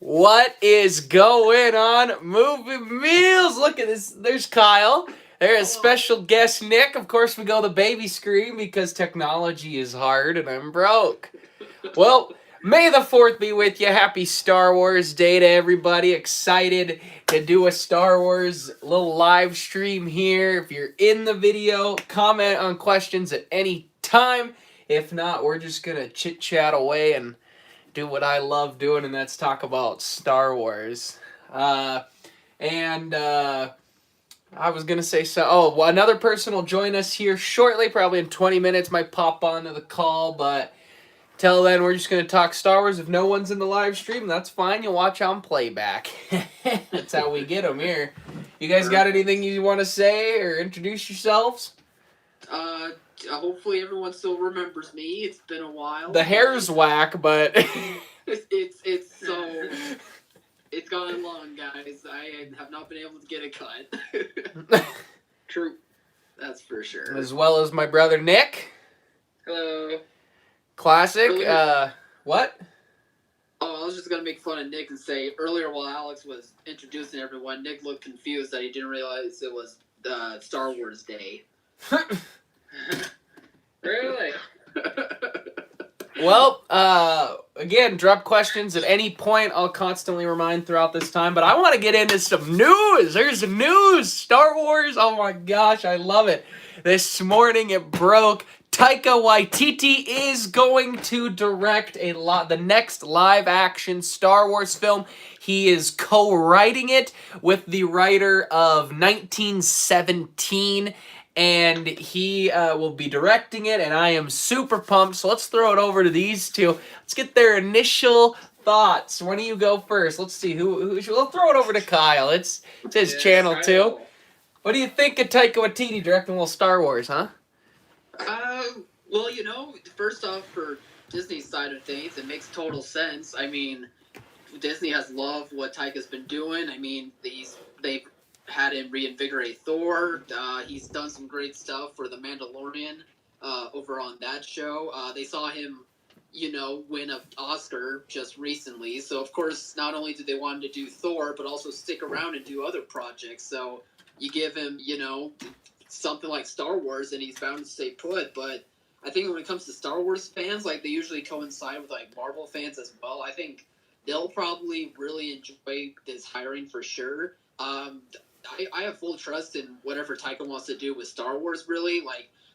What is going on, Movie Meals? Look at this. There's Kyle. There's special guest Nick. Of course, we go the baby screen because technology is hard and I'm broke. Well, May the 4th be with you. Happy Star Wars Day to everybody. Excited to do a Star Wars little live stream here. If you're in the video, comment on questions at any time. If not, we're just going to chit-chat away and do what I love doing, and that's talk about Star Wars. And I was going to say so. Oh, well, another person will join us here shortly, probably in 20 minutes, might pop onto the call, but till then, we're just going to talk Star Wars. If no one's in the live stream, that's fine. You'll watch on playback. That's how we get them here. You guys got anything you want to say or introduce yourselves? Hopefully everyone still remembers me. It's been a while. The hair's whack, but it's so it's gone long, guys. I have not been able to get a cut. True. That's for sure. As well as my brother Nick. Hello. Classic. Earlier- What? Oh, I was just gonna make fun of Nick and say earlier while Alex was introducing everyone, Nick looked confused that he didn't realize it was Star Wars Day. Really? Well, again, drop questions at any point. I'll constantly remind throughout this time. But I want to get into some news. There's some news. Star Wars. Oh my gosh, I love it. This morning it broke. Taika Waititi is going to direct the next live-action Star Wars film. He is co-writing it with the writer of 1917. And he will be directing it, and I am super pumped. So let's throw it over to these two. Let's get their initial thoughts. Why don't you go first? Let's see who we'll throw it over to Kyle. It's his channel Kyle. too. What do you think of Taika Waititi directing a little Star Wars, huh? Well, first off, for Disney's side of things, it makes total sense. I mean, Disney has loved what Taika's been doing. I mean, they've had him reinvigorate Thor. He's done some great stuff for The Mandalorian over on that show. They saw him, win an Oscar just recently. So, of course, not only did they want him to do Thor, but also stick around and do other projects. So you give him, something like Star Wars, and he's bound to stay put. But I think when it comes to Star Wars fans, they usually coincide with, Marvel fans as well. I think they'll probably really enjoy this hiring for sure. I have full trust in whatever Taika wants to do with Star Wars, really.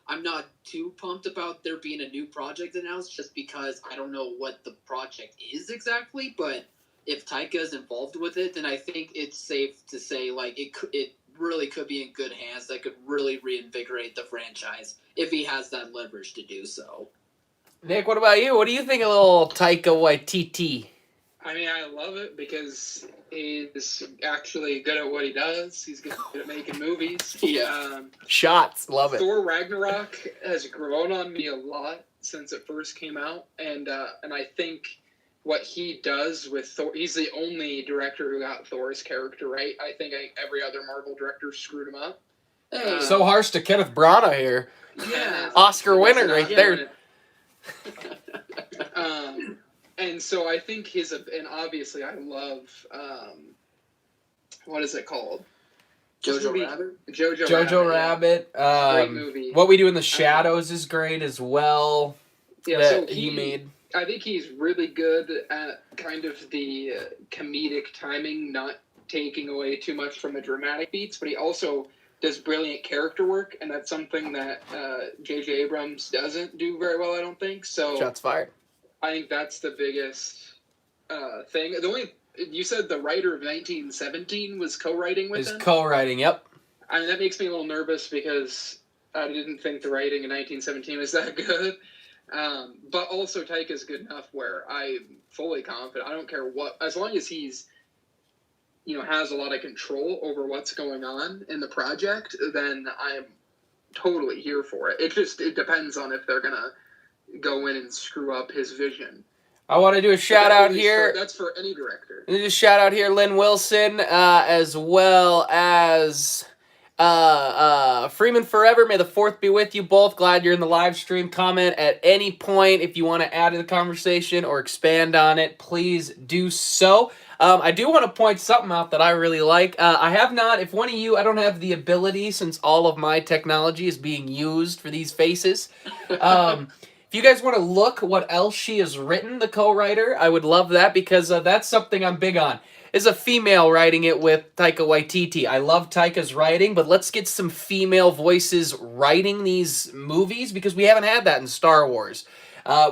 I'm not too pumped about there being a new project announced just because I don't know what the project is exactly. But if Taika is involved with it, then I think it's safe to say, it really could be in good hands that could really reinvigorate the franchise if he has that leverage to do so. Nick, what about you? What do you think of little Taika Waititi? I mean, I love it because he's actually good at what he does. He's good at making movies. Yeah. Shots. Love it. Thor Ragnarok has grown on me a lot since it first came out, and I think what he does with Thor, he's the only director who got Thor's character right. I think every other Marvel director screwed him up. So harsh to Kenneth Branagh here. Yeah. Oscar winner right there. And so I think and obviously I love, what is it called? Jojo Rabbit? Jojo Rabbit. Great movie. What We Do in the Shadows is great as well. Yeah, that so he made. I think he's really good at kind of the comedic timing, not taking away too much from the dramatic beats, but he also does brilliant character work, and that's something that J.J. Abrams doesn't do very well, I don't think. So Shots fired. I think that's the biggest thing. You said the writer of 1917 was co-writing with him? Co-writing, yep. I mean, that makes me a little nervous because I didn't think the writing in 1917 was that good. But also Taika's good enough where I'm fully confident. I don't care what, as long as he's, has a lot of control over what's going on in the project, then I'm totally here for it. It depends on if they're going to go in and screw up his vision. I want to do a shout out here. That's for any director. Just shout out here Lynn Wilson, as well as Freeman forever. May the fourth be with you both. Glad you're in the live stream. Comment at any point if you want to add to the conversation or expand on it. Please do so. I do want to point something out that I really like. I have not, if one of you, I don't have the ability since all of my technology is being used for these faces. If you guys want to look what else she has written, the co-writer, I would love that because that's something I'm big on. Is a female writing it with Taika Waititi. I love Taika's writing, but let's get some female voices writing these movies because we haven't had that in Star Wars.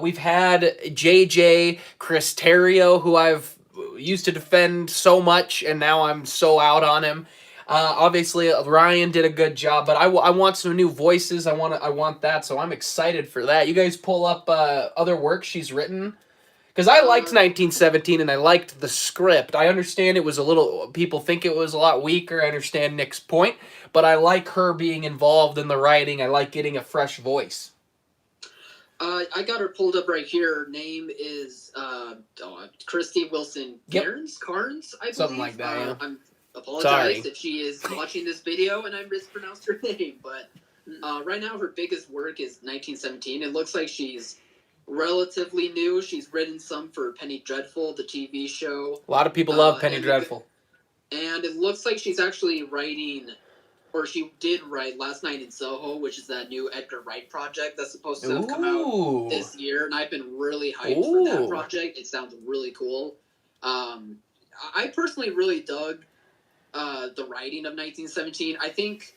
We've had JJ, Chris Terrio, who I've used to defend so much, and now I'm so out on him. Obviously, Ryan did a good job, but I want some new voices. I want that, so I'm excited for that. You guys pull up other work she's written. Because I liked 1917 and I liked the script. I understand it was a little, people think it was a lot weaker. I understand Nick's point. But I like her being involved in the writing. I like getting a fresh voice. I got her pulled up right here. Her name is Christy Wilson Cairns, I believe. Something like that, yeah. I'm apologize if she is watching this video and I mispronounced her name. But right now her biggest work is 1917. It looks like she's relatively new. She's written some for Penny Dreadful, the TV show. A lot of people love Penny Dreadful. And it looks like she's actually writing, or she did write Last Night in Soho, which is that new Edgar Wright project that's supposed to have come out this year. And I've been really hyped for that project. It sounds really cool. I personally really dug the writing of 1917. I think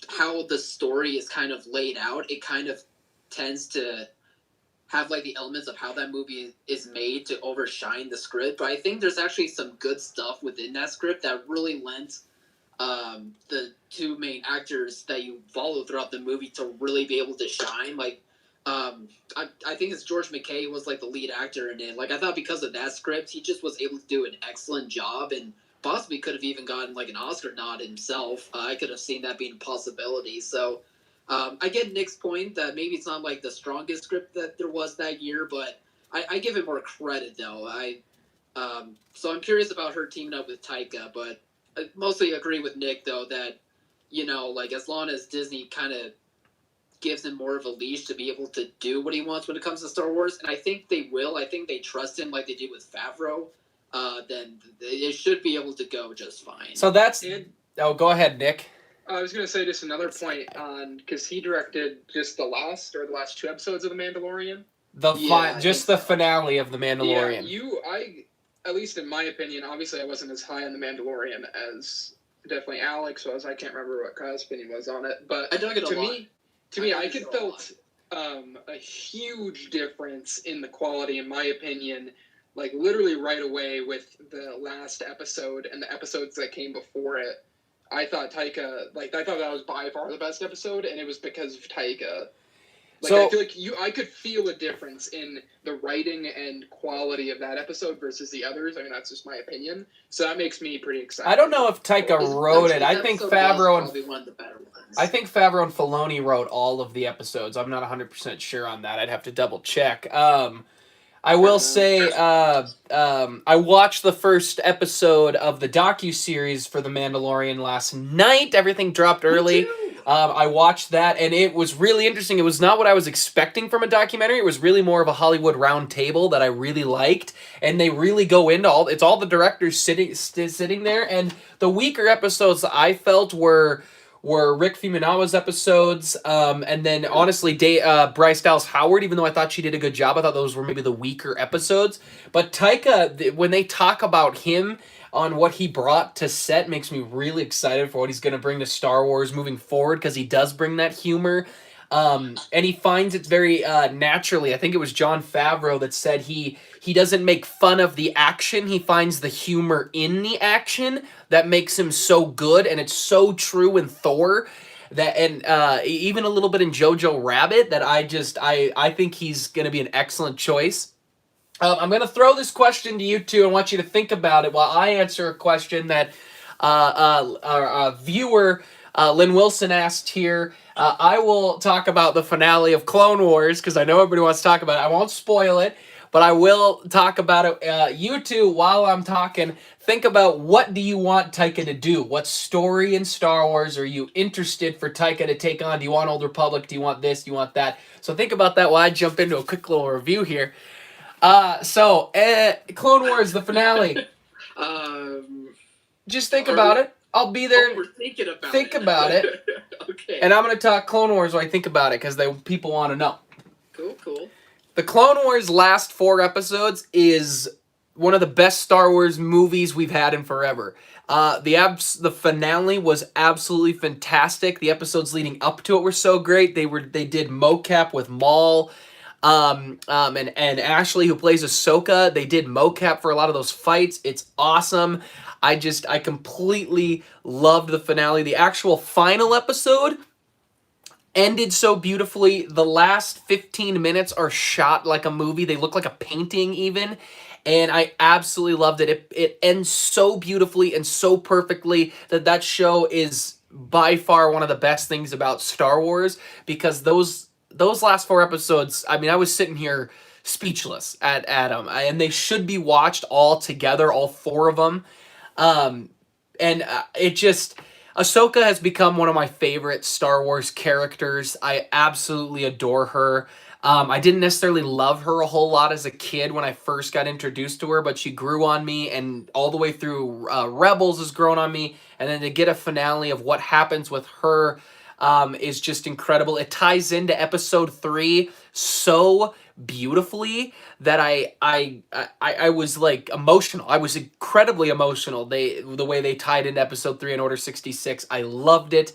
how the story is kind of laid out, it kind of tends to have like the elements of how that movie is made to overshine the script. But I think there's actually some good stuff within that script that really lent the two main actors that you follow throughout the movie to really be able to shine. Like, I think it's George McKay was like the lead actor in it. Like, I thought because of that script, he just was able to do an excellent job and possibly could have even gotten like an Oscar nod himself. I could have seen that being a possibility. So, I get Nick's point that maybe it's not like the strongest script that there was that year, but I give it more credit though. So I'm curious about her teaming up with Taika, but I mostly agree with Nick though that, you know, like as long as Disney kind of gives him more of a leash to be able to do what he wants when it comes to Star Wars, and I think they will. I think they trust him like they did with Favreau. Then it should be able to go just fine. So that's. Go ahead, Nick. I was going to say just another point on, because he directed just the last two episodes of The Mandalorian. The finale of The Mandalorian. Yeah, at least in my opinion, obviously I wasn't as high on The Mandalorian as definitely Alex was. I can't remember what Kyle's opinion was on it, but I dug it a lot. To me, I could felt a huge difference in the quality, in my opinion, like literally right away with the last episode and the episodes that came before it. I thought that was by far the best episode, and it was because of Taika. Like, I feel like I could feel a difference in the writing and quality of that episode versus the others. I mean, that's just my opinion. So that makes me pretty excited. I don't know if Taika wrote it. I think Favreau and one of the better ones. I think Favreau and Filoni wrote all of the episodes. I'm not 100% sure on that. I'd have to double check. I will say, I watched the first episode of the docuseries for The Mandalorian last night. Everything dropped early. I watched that, and it was really interesting. It was not what I was expecting from a documentary. It was really more of a Hollywood round table that I really liked, and they really go into all the directors sitting there, and the weaker episodes I felt were Rick Fuminawa's episodes, and then honestly, Bryce Dallas Howard, even though I thought she did a good job, I thought those were maybe the weaker episodes. But Taika, when they talk about him on what he brought to set, makes me really excited for what he's going to bring to Star Wars moving forward, because he does bring that humor. And he finds it very naturally. I think it was Jon Favreau that said he doesn't make fun of the action. He finds the humor in the action that makes him so good, and it's so true in Thor. And even a little bit in Jojo Rabbit, that I think he's going to be an excellent choice. I'm going to throw this question to you two. I want you to think about it while I answer a question that our viewer Lynn Wilson asked here. I will talk about the finale of Clone Wars because I know everybody wants to talk about it. I won't spoil it. but I will talk about it. You two, while I'm talking, think about what do you want Taika to do? What story in Star Wars are you interested for Taika to take on? Do you want Old Republic? Do you want this? Do you want that? So think about that while I jump into a quick little review here. Clone Wars, the finale. Just think about it. I'll be there. Oh, we're thinking about Think it. about it. Okay. And I'm going to talk Clone Wars when I think about it because people want to know. Cool. The Clone Wars last 4 episodes is one of the best Star Wars movies we've had in forever. The finale was absolutely fantastic. The episodes leading up to it were so great. They did mocap with Maul, and Ashley, who plays Ahsoka. They did mocap for a lot of those fights. It's awesome. I completely loved the finale. The actual final episode ended so beautifully. The last 15 minutes are shot like a movie. They look like a painting even. And I absolutely loved it. It ends so beautifully and so perfectly that show is by far one of the best things about Star Wars, because those last 4 episodes, I mean, I was sitting here speechless at them. And they should be watched all together, all 4 of them. It just... Ahsoka has become one of my favorite Star Wars characters. I absolutely adore her. I didn't necessarily love her a whole lot as a kid when I first got introduced to her, but she grew on me, and all the way through Rebels has grown on me. And then to get a finale of what happens with her is just incredible. It ties into Episode 3 so beautifully that I was like emotional. I was incredibly emotional. The way they tied into Episode 3 in Order 66, I loved it.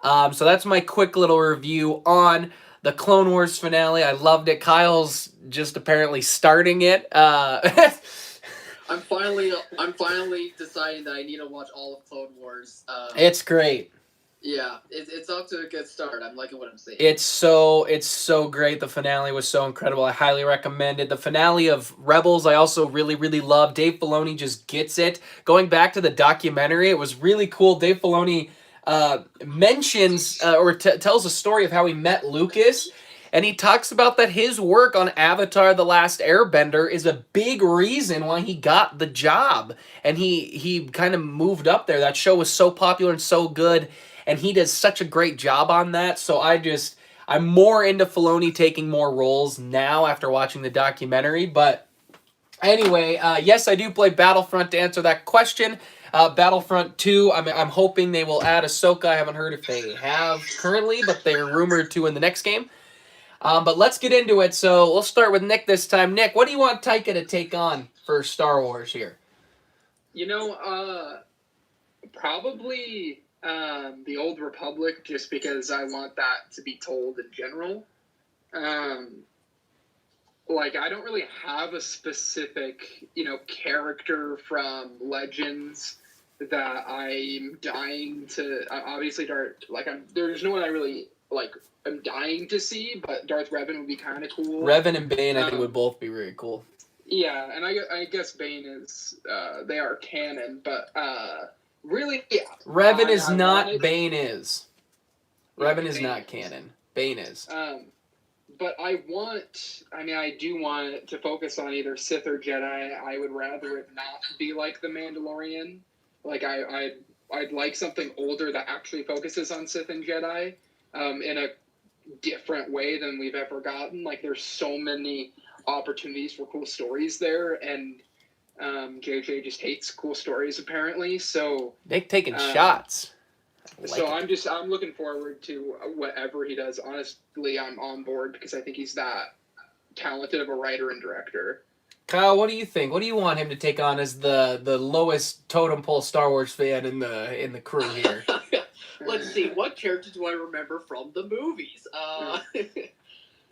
So that's my quick little review on the Clone Wars finale. I loved it. Kyle's just apparently starting it. I'm finally deciding that I need to watch all of Clone Wars. It's great. Yeah, it's off to a good start. I'm liking what I'm seeing. It's so great. The finale was so incredible. I highly recommend it. The finale of Rebels, I also really, really love. Dave Filoni just gets it. Going back to the documentary, it was really cool. Dave Filoni mentions tells a story of how he met Lucas, and he talks about that his work on Avatar: The Last Airbender is a big reason why he got the job, and he kind of moved up there. That show was so popular and so good, and he does such a great job on that. So I'm more into Filoni taking more roles now after watching the documentary. But anyway, yes, I do play Battlefront to answer that question. Battlefront 2, I'm hoping they will add Ahsoka. I haven't heard if they have currently, but they're rumored to in the next game. But let's get into it. So we'll start with Nick this time. Nick, what do you want Taika to take on for Star Wars here? Probably the Old Republic, just because I want that to be told in general. I don't really have a specific, character from Legends that I'm dying to. Obviously, there's no one I really I'm dying to see, but Darth Revan would be kind of cool. Revan and Bane, I think, would both be very cool. Yeah, and I guess Bane is they are canon, but really, Revan is not. Bane is. Revan is not canon. Bane is. But I do want it to focus on either Sith or Jedi. I would rather it not be like The Mandalorian. I'd like something older that actually focuses on Sith and Jedi in a different way than we've ever gotten. There's so many opportunities for cool stories there, and JJ just hates cool stories apparently. So Nick taking shots. I'm looking forward to whatever he does. Honestly, I'm on board because I think he's that talented of a writer and director. Kyle, what do you think? What do you want him to take on as the lowest totem pole Star Wars fan in the crew here? Let's see. What character do I remember from the movies?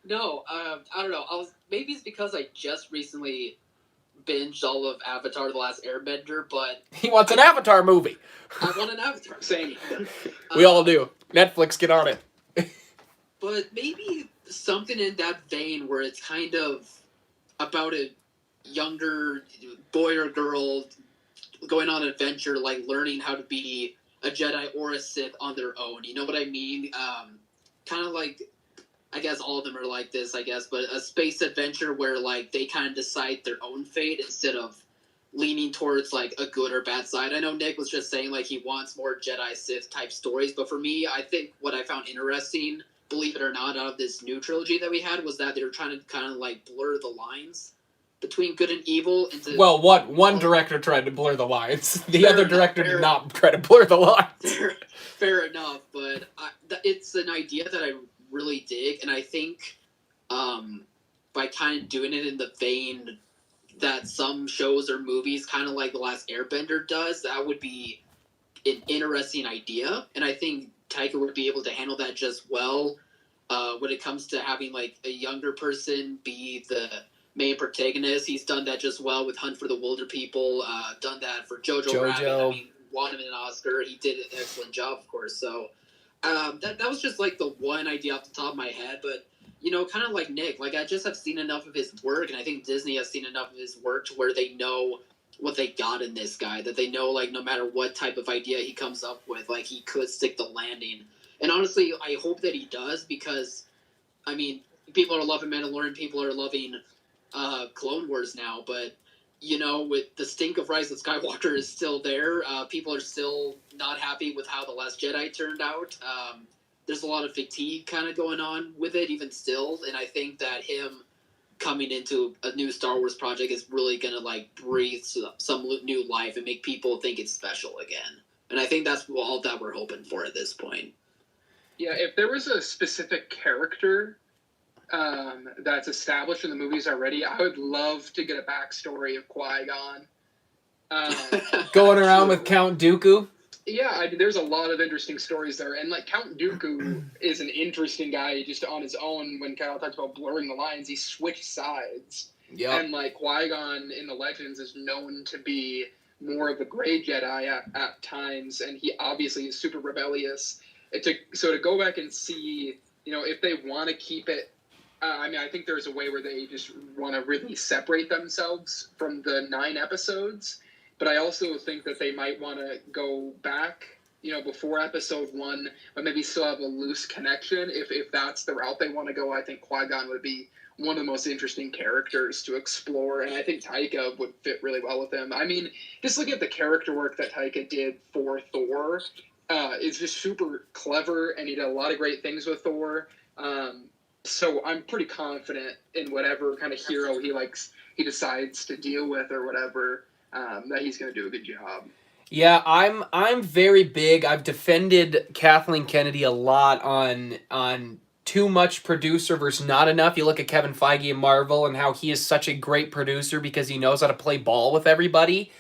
No, I don't know. Maybe it's because I just recently binged all of Avatar: The Last Airbender, but he wants an Avatar movie. I want an Avatar. Same. We all do. Netflix, get on it. But maybe something in that vein where it's kind of about a younger boy or girl going on an adventure, learning how to be a Jedi or a Sith on their own. You know what I mean? Kind of like I guess all of them are like this, I guess, but a space adventure where like they kind of decide their own fate instead of leaning towards like a good or bad side. I know Nick was just saying like he wants more Jedi Sith type stories, but for me, I think what I found interesting, believe it or not, out of this new trilogy that we had was that they were trying to kind of like blur the lines between good and evil into Well, one director tried to blur the lines. The Fair other enough, director fair did not try to blur the lines. fair enough, but it's an idea that I really dig, and I think by kind of doing it in the vein that some shows or movies, kind of like The Last Airbender does, that would be an interesting idea, and I think Taika would be able to handle that just well. When it comes to having like a younger person be the main protagonist, he's done that just well with Hunt for the Wilder People. Done that for Jojo Rabbit. I mean, won him an Oscar. He did an excellent job, of course. So that was just like the one idea off the top of my head, but you know, kind of like Nick, like I just have seen enough of his work, and I think Disney has seen enough of his work to where they know what they got in this guy, that they know like no matter what type of idea he comes up with, like he could stick the landing. And honestly, I hope that he does, because I mean, people are loving Mandalorian, people are loving Clone Wars now, but you know, with the stink of Rise of Skywalker is still there, people are still not happy with how The Last Jedi turned out. There's a lot of fatigue kind of going on with it even still, and I think that him coming into a new Star Wars project is really going to like breathe some new life and make people think it's special again. And I think that's all that we're hoping for at this point. Yeah, if there was a specific character that's established in the movies already, I would love to get a backstory of Qui-Gon. Going around with Count Dooku. Yeah, there's a lot of interesting stories there, and like Count Dooku is an interesting guy just on his own. When Kyle talks about blurring the lines, he switched sides. Yeah, and like Qui-Gon in the Legends is known to be more of a gray Jedi at times, and he obviously is super rebellious. So to go back and see, you know, if they want to keep it. I mean, I think there's a way where they just want to really separate themselves from the 9 episodes. But I also think that they might want to go back, you know, before episode 1, but maybe still have a loose connection. If that's the route they want to go, I think Qui-Gon would be one of the most interesting characters to explore. And I think Taika would fit really well with him. I mean, just looking at the character work that Taika did for Thor, it's just super clever, and he did a lot of great things with Thor. So I'm pretty confident in whatever kind of hero he decides to deal with or whatever. That he's going to do a good job. Yeah, I'm very big. I've defended Kathleen Kennedy a lot on too much producer versus not enough. You look at Kevin Feige and Marvel and how he is such a great producer because he knows how to play ball with everybody.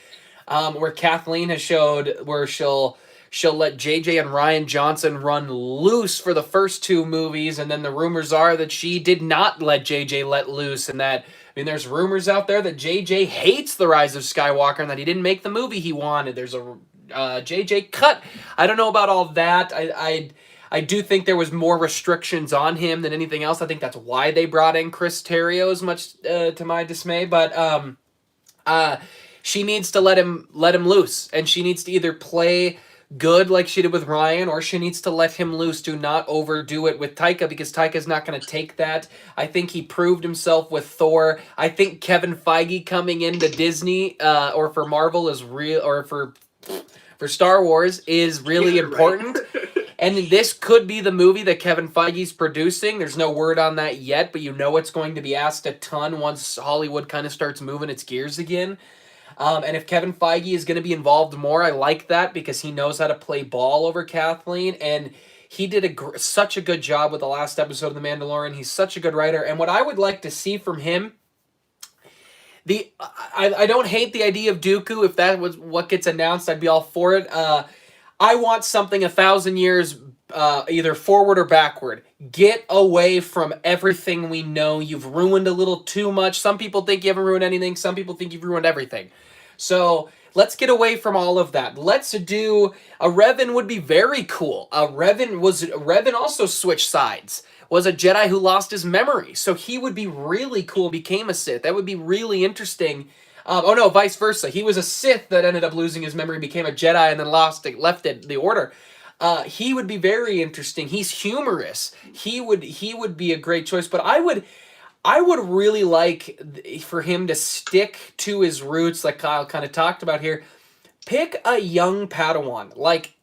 Where Kathleen has showed where she'll let JJ and Rian Johnson run loose for the first 2 movies, and then the rumors are that she did not let JJ let loose, and that, I mean, there's rumors out there that JJ hates The Rise of Skywalker and that he didn't make the movie he wanted. There's a JJ cut. I don't know about all that. I do think there was more restrictions on him than anything else. I think that's why they brought in Chris Terrio, as much to my dismay. But she needs to let him loose, and she needs to either play good like she did with Ryan, or she needs to let him loose. Do not overdo it with Taika, because Taika's not going to take that. I think he proved himself with Thor. I think Kevin Feige coming into Disney or for Marvel is real, or for Star Wars is really important. And this could be the movie that Kevin Feige's producing. There's no word on that yet, but you know it's going to be asked a ton once Hollywood kind of starts moving its gears again. And if Kevin Feige is going to be involved more, I like that, because he knows how to play ball over Kathleen, and he did such a good job with the last episode of The Mandalorian. He's such a good writer, and what I would like to see from him, I don't hate the idea of Dooku. If that was what gets announced, I'd be all for it. I want something 1,000 years either forward or backward. Get away from everything we know. You've ruined a little too much. Some people think you haven't ruined anything. Some people think you've ruined everything. So let's get away from all of that. Let's do a Revan would be very cool. Revan also switched sides. Was a Jedi who lost his memory. So he would be really cool, became a Sith. That would be really interesting. Vice versa. He was a Sith that ended up losing his memory, became a Jedi, and then left the Order. He would be very interesting. He's humorous. He would be a great choice. But I would really like for him to stick to his roots, like Kyle kind of talked about here. Pick a young Padawan, like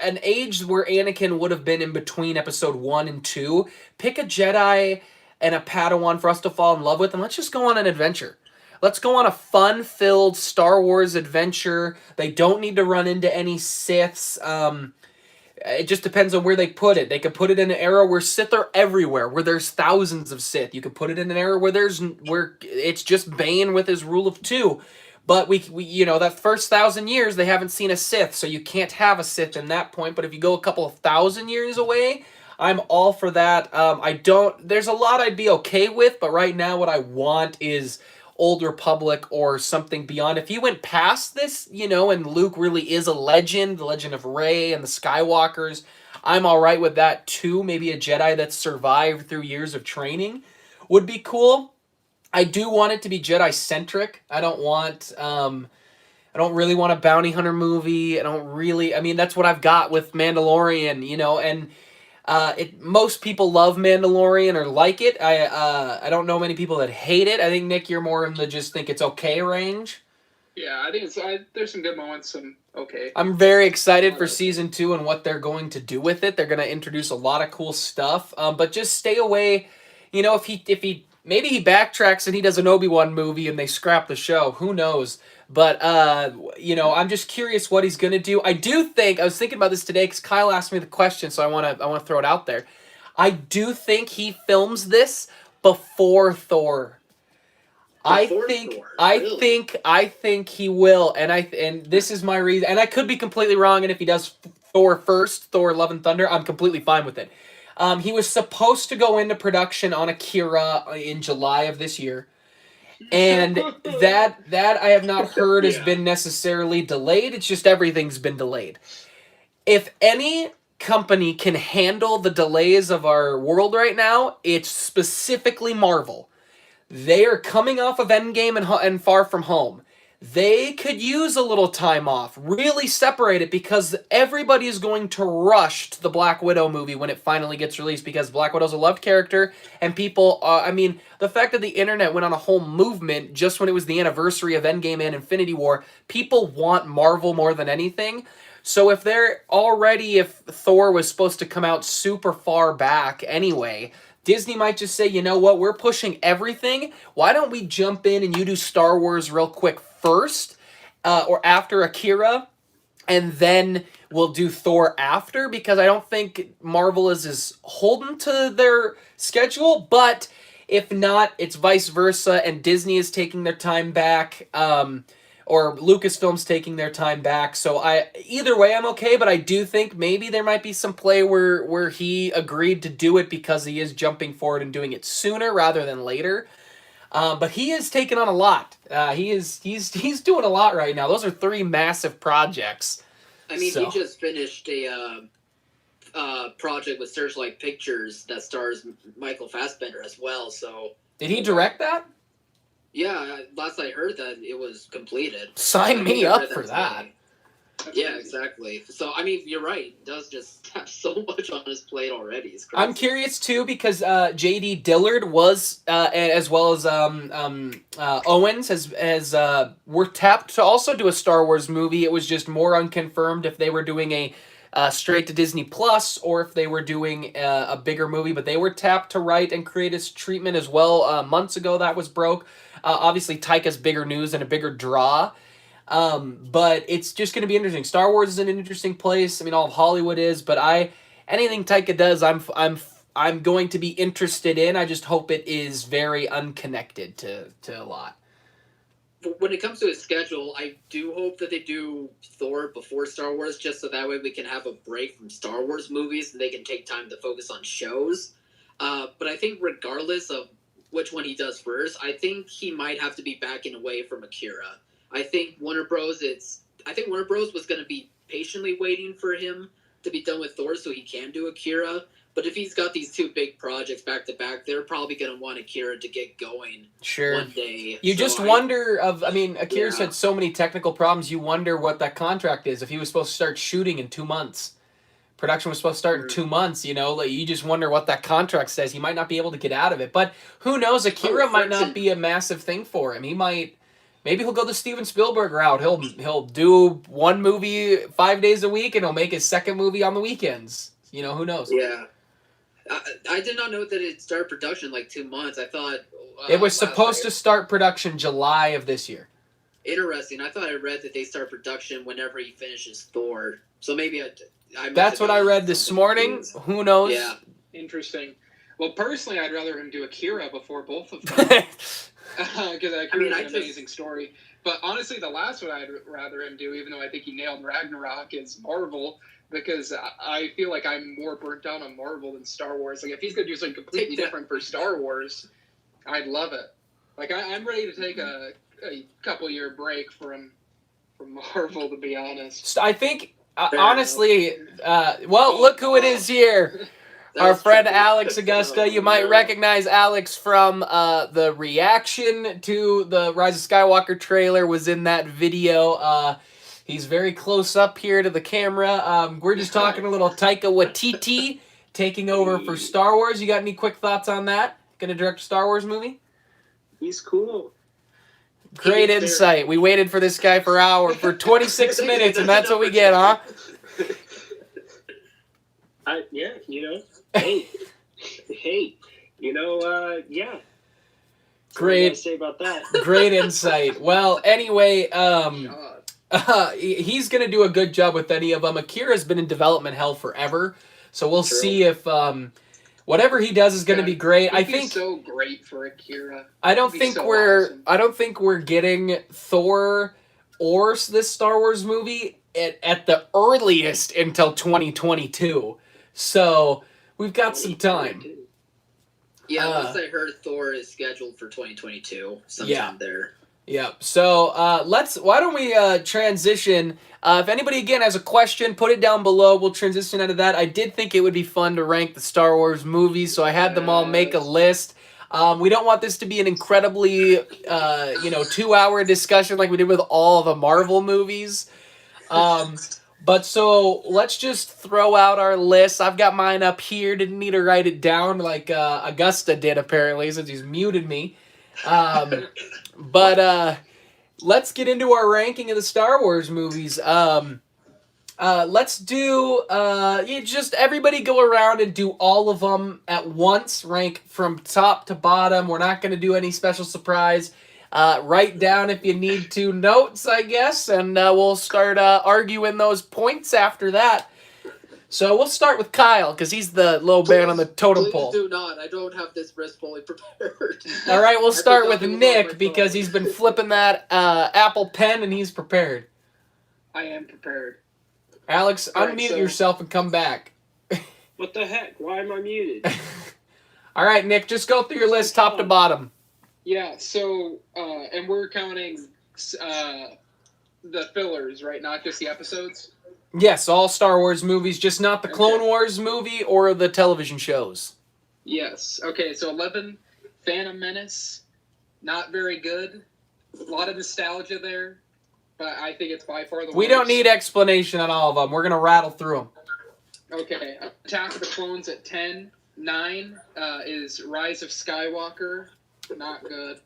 an age where Anakin would have been in between episode 1 and 2. Pick a Jedi and a Padawan for us to fall in love with, and let's just go on an adventure. Let's go on a fun-filled Star Wars adventure. They don't need to run into any Siths. It just depends on where they put it. They could put it in an era where Sith are everywhere, where there's thousands of Sith. You could put it in an era where it's just Bane with his rule of 2. But we that first 1,000 years they haven't seen a Sith, so you can't have a Sith in that point. But if you go a couple of thousand years away, I'm all for that. I don't. There's a lot I'd be okay with, but right now what I want is Old Republic or something beyond. If you went past this, and Luke really is a legend, the legend of Rey and the Skywalkers, I'm all right with that too. Maybe a Jedi that's survived through years of training would be cool. I do want it to be Jedi centric. I don't really want a bounty hunter movie. I mean, that's what I've got with Mandalorian, and most people love Mandalorian or like it. I don't know many people that hate it. I think, Nick, you're more in the just think it's okay range. Yeah, I think there's some good moments, some okay. I'm very excited for season 2 and what they're going to do with it. They're going to introduce a lot of cool stuff. But just stay away. If he maybe he backtracks and he does an Obi-Wan movie and they scrap the show. Who knows? But, I'm just curious what he's going to do. I was thinking about this today because Kyle asked me the question, so I want to throw it out there. I do think he films this before Thor. I think he will, and this is my reason, and I could be completely wrong, and if he does Thor first, Thor Love and Thunder, I'm completely fine with it. He was supposed to go into production on Akira in July of this year, and that I have not heard has been necessarily delayed. It's just everything's been delayed. If any company can handle the delays of our world right now, it's specifically Marvel. They are coming off of Endgame and Far From Home. They could use a little time off, really separate it, because everybody is going to rush to the Black Widow movie when it finally gets released, because Black Widow's a loved character, and people, the fact that the internet went on a whole movement just when it was the anniversary of Endgame and Infinity War, people want Marvel more than anything. So if Thor was supposed to come out super far back anyway, Disney might just say, you know what, we're pushing everything. Why don't we jump in and you do Star Wars real quick first, or after Akira, and then we'll do Thor after, because I don't think Marvel is as holden to their schedule, but if not, it's vice versa, and Disney is taking their time back, or Lucasfilm's taking their time back. So either way, I'm okay, but I do think maybe there might be some play where he agreed to do it because he is jumping forward and doing it sooner rather than later. But he is taking on a lot. He's doing a lot right now. Those are 3 massive projects. I mean, he just finished a project with Searchlight Pictures that stars Michael Fassbender as well. So did he direct that? Yeah, last I heard that it was completed. Sign me up for that. Yeah, exactly. So, I mean, you're right. He does just have so much on his plate already. It's crazy. I'm curious, too, because J.D. Dillard was, as well as Owens, were tapped to also do a Star Wars movie. It was just more unconfirmed if they were doing a straight to Disney Plus or if they were doing a bigger movie. But they were tapped to write and create his treatment as well. Months ago, that was broke. Obviously, Taika's bigger news and a bigger draw. But it's just going to be interesting. Star Wars is an interesting place. I mean, all of Hollywood is, but anything Taika does, I'm going to be interested in. I just hope it is very unconnected to a lot. When it comes to his schedule, I do hope that they do Thor before Star Wars, just so that way we can have a break from Star Wars movies and they can take time to focus on shows. But I think regardless of which one he does first, I think he might have to be backing away from Akira. I think Warner Bros. was going to be patiently waiting for him to be done with Thor so he can do Akira. But if he's got these 2 big projects back to back, they're probably going to want Akira to get going one day. You Akira's had so many technical problems, you wonder what that contract is. If he was supposed to start shooting in 2 months, Production was supposed to start in 2 months. You know, like you just wonder what that contract says. He might not be able to get out of it. But who knows? Akira might not be a massive thing for him. He might. Maybe he'll go the Steven Spielberg route. He'll do one movie 5 days a week, and he'll make his second movie on the weekends. You know, who knows? Yeah. I did not know that it started production in like 2 months. I thought it was supposed to start production July of this year. Interesting. I thought I read that they start production whenever he finishes Thor. So maybe I That's what I read this morning. Who knows? Yeah. Interesting. Well, personally, I'd rather him do Akira before both of them. Because Akira is an amazing story. But honestly, the last one I'd rather him do, even though I think he nailed Ragnarok, is Marvel. Because I feel like I'm more burnt out on Marvel than Star Wars. Like, if he's going to do something completely different for Star Wars, I'd love it. Like, I'm ready to take a couple-year break from Marvel, to be honest. I think, honestly, well, look who it is here. Our friend Alex Augusta. You might recognize Alex from the reaction to the Rise of Skywalker trailer, was in that video. He's very close up here to the camera. We're just talking a little Taika Waititi taking over for Star Wars. You got any quick thoughts on that? Gonna direct a Star Wars movie? He's cool. Great insight. We waited for this guy for 26 minutes, and that's what we get, huh? Yeah, you know. Hey, you know, yeah. Great. What do I say about that? Great insight. Well, anyway, he's going to do a good job with any of them. Akira's been in development hell forever, so we'll see if whatever he does is going to be great. I think so great for Akira. I don't think we're getting Thor or this Star Wars movie at the earliest until 2022. So we've got some time. Yeah, once I heard Thor is scheduled for 2022 sometime there. Yeah. So why don't we transition? If anybody again has a question, put it down below. We'll transition out of that. I did think it would be fun to rank the Star Wars movies, so I had them all make a list. We don't want this to be an incredibly 2-hour discussion like we did with all the Marvel movies. But so let's just throw out our list. I've got mine up here. Didn't need to write it down like Augusta did apparently, since he's muted me. But let's get into our ranking of the Star Wars movies. Let's do just everybody go around and do all of them at once. Rank from top to bottom. We're not going to do any special surprise. Write down if you need to notes, I guess, and we'll start arguing those points after that. So we'll start with Kyle, because he's the low man on the totem pole. Please do not. I don't have this list fully prepared. All right, we'll start with Nick, because he's been flipping that Apple Pen, and he's prepared. I am prepared. Alex, unmute yourself and come back. What the heck? Why am I muted? All right, Nick, just go through your list top to bottom. Yeah, so, and we're counting the fillers, right? Not just the episodes? Yes, all Star Wars movies, just not the Clone Wars movie or the television shows. Yes. Okay, so 11, Phantom Menace, not very good. A lot of nostalgia there, but I think it's by far the worst. We don't need explanation on all of them. We're going to rattle through them. Okay, Attack of the Clones at 10. 9 is Rise of Skywalker, not good.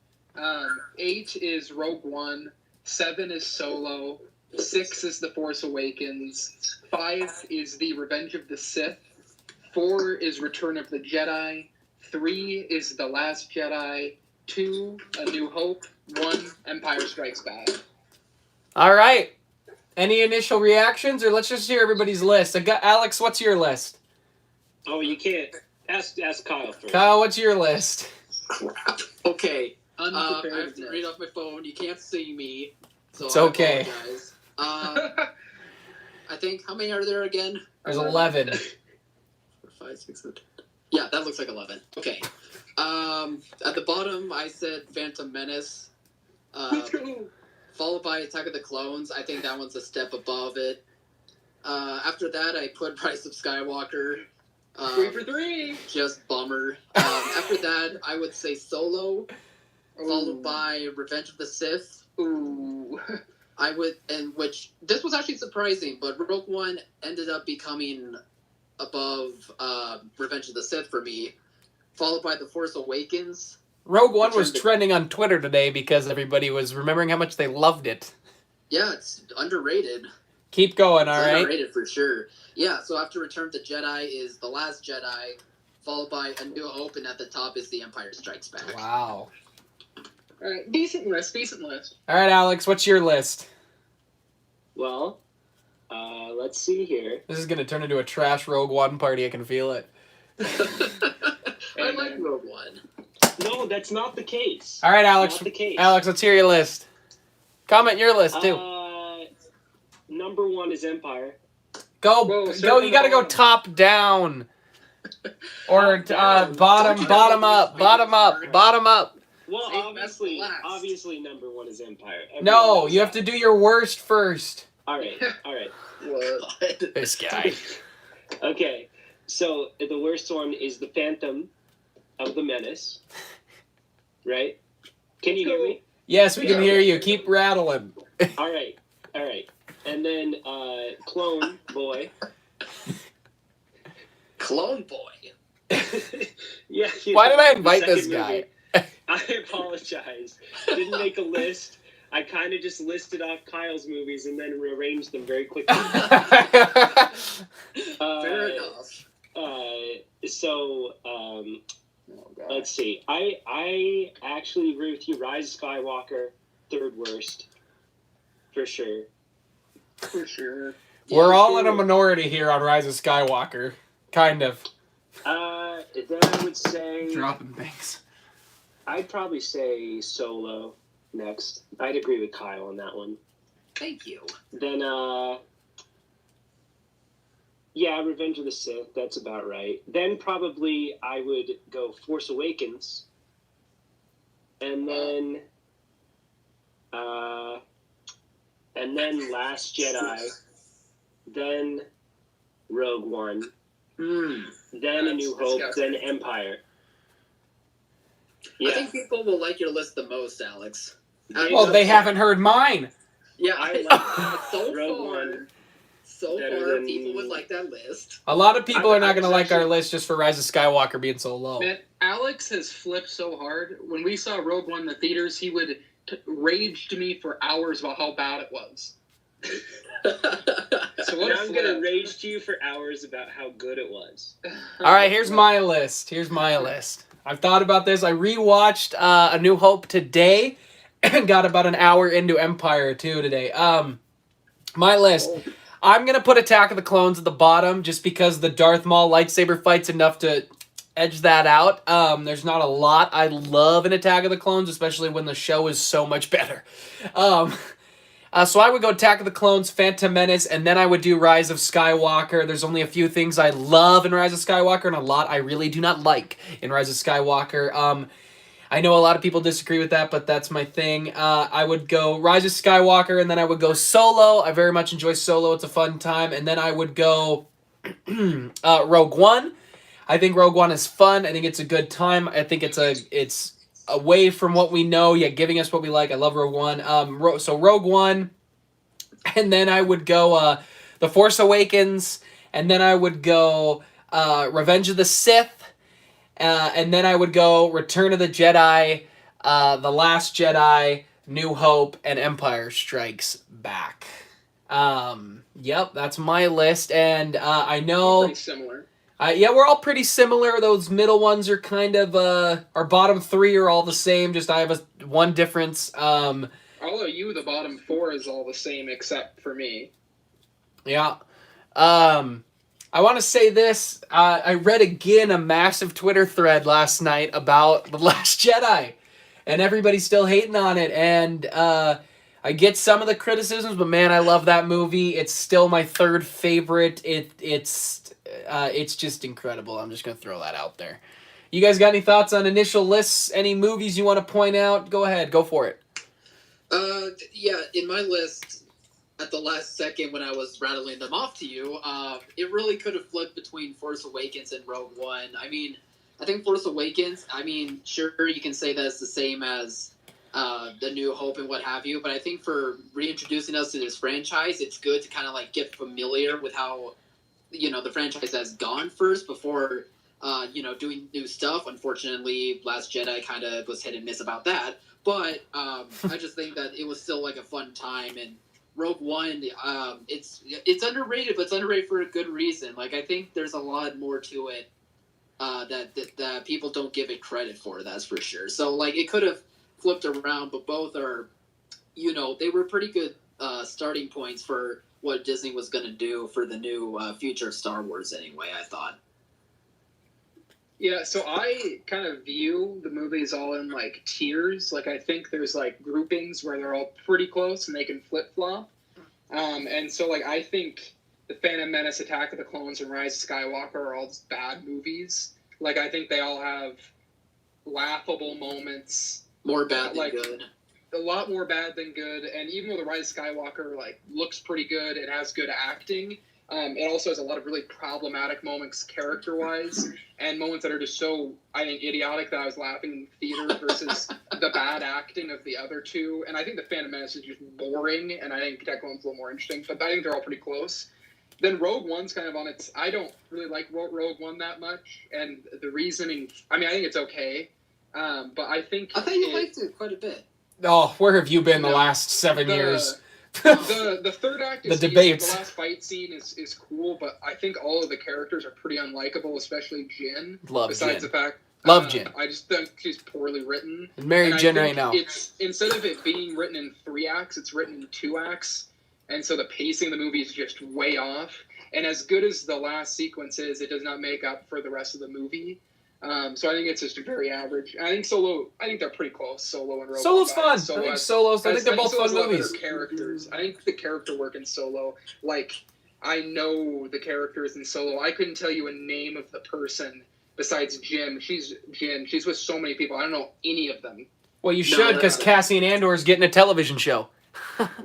8 is Rogue One. 7 is Solo. 6 is The Force Awakens. 5 is The Revenge of the Sith. 4 is Return of the Jedi. 3 is The Last Jedi. 2, A New Hope. 1, Empire Strikes Back. All right. Any initial reactions, or let's just hear everybody's list? Alex, what's your list? Oh, you can't. Ask Kyle first. Kyle, what's your list? Crap. Okay. I have to read off my phone. You can't see me. So it's okay. I apologize. I think, how many are there again? There's 11. 4, 5, 6, 7. Yeah, that looks like 11. Okay. At the bottom, I said Phantom Menace. Let's go. Followed by Attack of the Clones. I think that one's a step above it. After that, I put Rise of Skywalker. 3 for 3. Just bummer. After that, I would say Solo. Followed by Revenge of the Sith. Ooh. This was actually surprising, but Rogue One ended up becoming above Revenge of the Sith for me, followed by The Force Awakens. Rogue One was Return to- trending on Twitter today because everybody was remembering how much they loved it. Yeah, it's underrated. Keep going, all It's right? underrated for sure. Yeah, so after Return of the Jedi is The Last Jedi, followed by A New Hope, and at the top is The Empire Strikes Back. Wow. All right, decent list. All right, Alex, what's your list? Well, let's see here. This is going to turn into a trash Rogue One party. I can feel it. I like Rogue One. No, that's not the case. All right, Alex. Not the case. Alex, let's hear your list. Comment your list, too. Number 1 is Empire. Go, Whoa, go. circle You got to the go bottom. top down. Or down. bottom Don't you up, know bottom up, these bottom up. Well, Save best for last. obviously, number 1 is Empire. Everyone No, knows you have that. to do your worst first. All right. What? This guy. Okay, so the worst one is the Phantom of the Menace. Right? Can you hear me? Yes, we can hear you. Keep rattling. All right. And then Clone Boy. Clone Boy. Yeah. Why did I the invite this second guy? movie. I apologize. Didn't make a list. I kind of just listed off Kyle's movies and then rearranged them very quickly. Fair enough. So let's see. I actually agree with you. Rise of Skywalker, third worst, for sure. For sure. We're Yeah, all in a sure. minority here on Rise of Skywalker. Kind of. Then I would say Dropping things. I'd probably say Solo next. I'd agree with Kyle on that one. Thank you. Then yeah, Revenge of the Sith. That's about right. Then probably I would go Force Awakens, and then Last Jedi, then Rogue One, then A New That's Hope, disgusting. then Empire. I Yeah, think people will like your list the most, Alex. Well, they haven't heard mine. Yeah, I I so Rogue far, One so better far, than- people would like that list. A lot of people I- are not I going to was like our actually- list just for Rise of Skywalker being so low. Man, Alex has flipped so hard. When we saw Rogue One in the theaters, he would rage to me for hours about how bad it was. So what now a I'm gonna flip. rage to you for hours about how good it was. All right, here's my list. I've thought about this. I rewatched A New Hope today and got about an hour into Empire 2 today. My list. I'm going to put Attack of the Clones at the bottom just because the Darth Maul lightsaber fight's enough to edge that out. There's not a lot I love in Attack of the Clones, especially when the show is so much better. So I would go Attack of the Clones, Phantom Menace, and then I would do Rise of Skywalker. There's only a few things I love in Rise of Skywalker and a lot I really do not like in Rise of Skywalker. I know a lot of people disagree with that, but that's my thing. I would go Rise of Skywalker, and then I would go Solo. I very much enjoy Solo. It's a fun time. And then I would go Rogue One. I think Rogue One is fun. I think it's a good time. I think it's away from what we know, yet giving us what we like. I love Rogue One. So Rogue One, and then I would go The Force Awakens, and then I would go Revenge of the Sith, and then I would go Return of the Jedi, The Last Jedi, New Hope, and Empire Strikes Back. Yep, that's my list, and I know... Pretty similar. Yeah, we're all pretty similar. Those middle ones are kind of our bottom three are all the same. Just I have one difference. Although the bottom four is all the same except for me. Yeah. I want to say this. I read again a massive Twitter thread last night about The Last Jedi, and everybody's still hating on it. And I get some of the criticisms, but man, I love that movie. It's still my third favorite. It's just incredible. I'm just going to throw that out there. You guys got any thoughts on initial lists? Any movies you want to point out? Go ahead. Go for it. Yeah, in my list, at the last second when I was rattling them off to you, it really could have flipped between Force Awakens and Rogue One. I mean, I think Force Awakens, sure, you can say that it's the same as The New Hope and what have you, but I think for reintroducing us to this franchise, it's good to kind of like get familiar with how the franchise has gone first before doing new stuff. Unfortunately, Last Jedi kind of was hit and miss about that. But I just think that it was still like a fun time. And Rogue One, it's underrated, but it's underrated for a good reason. Like I think there's a lot more to it that people don't give it credit for. That's for sure. So like it could have flipped around, but both are, they were pretty good starting points for what Disney was going to do for the new future of Star Wars. Anyway, I thought. Yeah, so I kind of view the movies all in like tiers. Like I think there's like groupings where they're all pretty close and they can flip flop. And so like I think The Phantom Menace, Attack of the Clones, and Rise of Skywalker are all just bad movies. Like I think they all have laughable moments. More bad than like, good. A lot more bad than good. And even though The Rise of Skywalker like looks pretty good, it has good acting. It also has a lot of really problematic moments character-wise, and moments that are just so, I think, idiotic that I was laughing in theater versus the bad acting of the other two. And I think The Phantom Menace is just boring, and I think Attack of the Clones is a little more interesting, but I think they're all pretty close. Then Rogue One's kind of on its... I don't really like Rogue One that much, and the reasoning... I mean, I think it's okay, but I think... I thought you liked it quite a bit. Oh, where have you been the last 7 years? The third act is the debates. The last fight scene is cool, but I think all of the characters are pretty unlikable, especially Jyn. Love besides Jyn. the fact, Love Jyn. I just think she's poorly written. Marry Jyn right now. It's instead of it being written in 3 acts, it's written in 2 acts, and so the pacing of the movie is just way off. And as good as the last sequence is, it does not make up for the rest of the movie. So I think it's just very average. I think Solo. I think they're pretty close. Solo and Rogue Solo's One. fun. I think they're both fun movies. Characters. I think the character work in Solo. Like I know the characters in Solo. I couldn't tell you a name of the person besides Jyn. She's Jyn. She's with so many people. I don't know any of them. Well, you should, because Cassian Andor is getting a television show.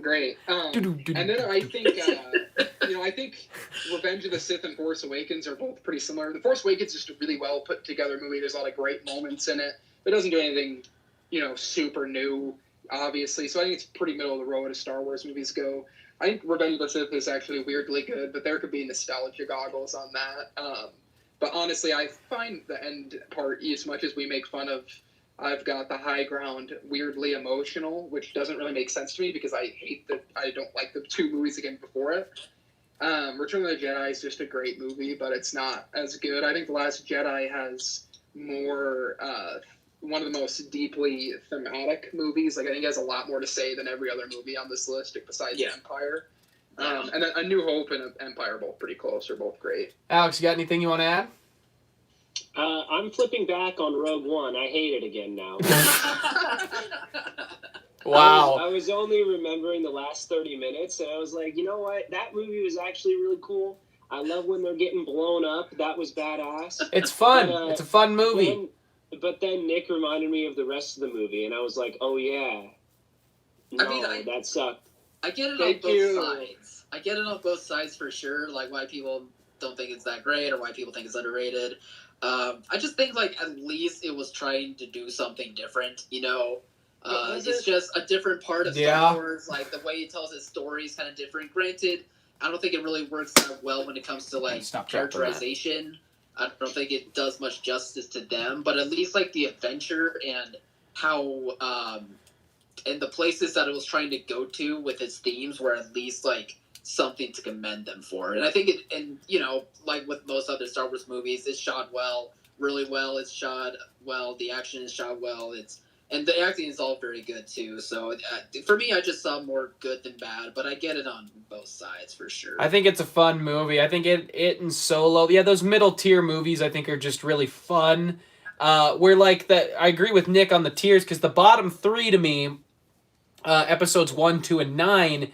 Great. And then I think, I think Revenge of the Sith and Force Awakens are both pretty similar. The Force Awakens is just a really well put together movie. There's a lot of great moments in it. It doesn't do anything, super new, obviously. So I think it's pretty middle of the road as Star Wars movies go. I think Revenge of the Sith is actually weirdly good, but there could be nostalgia goggles on that. But honestly, I find the end part, as much as we make fun of I've got the high ground, weirdly emotional, which doesn't really make sense to me because I don't like the 2 movies that came before it. Return of the Jedi is just a great movie, but it's not as good. I think The Last Jedi has more, one of the most deeply thematic movies. Like I think it has a lot more to say than every other movie on this list besides Empire. And then A New Hope and Empire are both pretty close. They're both great. Alex, you got anything you want to add? I'm flipping back on Rogue One. I hate it again now. Wow. I was only remembering the last 30 minutes, and I was like, you know what? That movie was actually really cool. I love when they're getting blown up. That was badass. It's fun. It's a fun movie. But then Nick reminded me of the rest of the movie, and I was like, oh, yeah. No, that sucked. I get it on both sides. I get it on both sides for sure, like why people don't think it's that great or why people think it's underrated. I just think, like, at least it was trying to do something different, It's just a different part of Star Wars. Like, the way it tells its story is kind of different. Granted, I don't think it really works that well when it comes to, like, characterization. I don't think it does much justice to them. But at least, like, the adventure and how, and the places that it was trying to go to with its themes were at least, like, something to commend them for. And I think like with most other Star Wars movies, it's shot well, really well. It's shot well. The action is shot well. And the acting is all very good too. So for me, I just saw more good than bad, but I get it on both sides for sure. I think it's a fun movie. I think it and Solo, those middle tier movies I think are just really fun. Where like that, I agree with Nick on the tiers, because the bottom 3 to me, episodes 1, 2, and 9,